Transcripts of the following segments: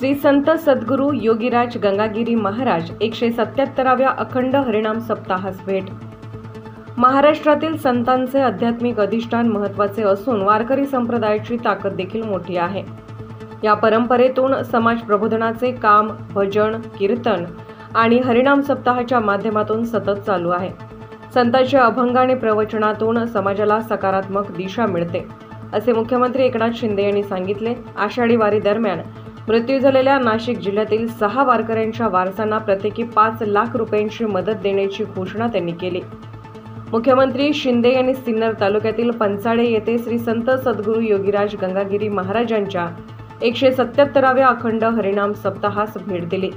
श्री संत सद्गुरू योगीराज गंगागिरी महाराज 177व्या अखंड हरिनाम सप्ताहास भेट। महाराष्ट्रातील संतांचे आध्यात्मिक अधिष्ठान महत्त्वाचे असून वारकरी संप्रदायाची ताकद देखील मोठी आहे। या परंपरेतून समाज प्रबोधनाचे काम भजन, कीर्तन आणि हरिनाम सप्ताहाच्या माध्यमातून सतत चालू आहे। संतांच्या अभंग आणि प्रवचनातून समाजाला सकारात्मक दिशा मिळते, असे मुख्यमंत्री एकनाथ शिंदे यांनी सांगितले। आषाढी वारी दरम्यान मृत्यू झालेल्या नाशिक जिल्ह्यातील 6 वारकऱ्यांच्या वारसांना प्रत्येकी 5 लाख रुपयांची मदत देण्याची घोषणा त्यांनी केली। मुख्यमंत्री शिंदे यांनी सिन्नर तालुक्यातील पंचाळे येथे श्री संत सद्गुरू योगीराज गंगागिरी महाराजांच्या 177व्या अखंड हरिनाम सप्ताहास भेट दिली।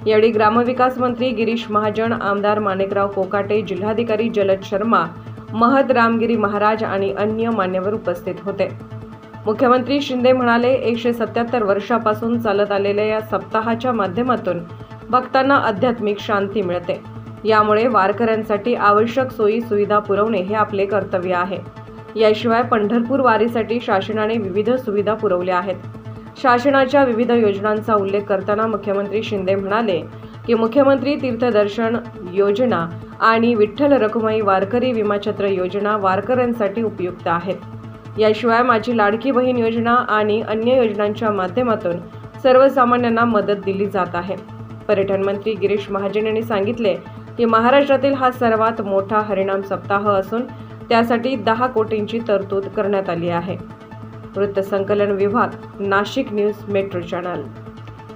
यावेळी ग्रामविकास मंत्री गिरीश महाजन, आमदार माणिकराव कोकाटे, जिल्हाधिकारी जलद शर्मा, महंत रामगिरी महाराज आणि अन्य मान्यवर उपस्थित होते। मुख्यमंत्री शिंदे म्हणाले, 177 वर्षापासून चालत आलेल्या या सप्ताहाच्या माध्यमातून भक्तांना आध्यात्मिक शांती मिळते। यामुळे वारकऱ्यांसाठी आवश्यक सोयी सुविधा पुरवणे हे आपले कर्तव्य आहे। याशिवाय पंढरपूर वारीसाठी शासनाने विविध सुविधा पुरवल्या आहेत। शासनाच्या विविध योजनांचा उल्लेख करताना मुख्यमंत्री शिंदे म्हणाले की मुख्यमंत्री तीर्थदर्शन योजना आणि विठ्ठल रखुमाई वारकरी विमाछत्र योजना वारकऱ्यांसाठी उपयुक्त आहेत। याशिवाय माझी लाडकी बहीण योजना आणि अन्य योजनांच्या माध्यमातून सर्वसामान्यांना मदत दिली जात आहे। पर्यटन मंत्री गिरीश महाजन यांनी सांगितले की महाराष्ट्रातील हा सर्वात मोठा हरिनाम सप्ताह असून त्यासाठी 10 कोटींची तरतूद करण्यात आली आहे। वृत्तसंकलन विभाग, नाशिक न्यूज मेट्रो चॅनल।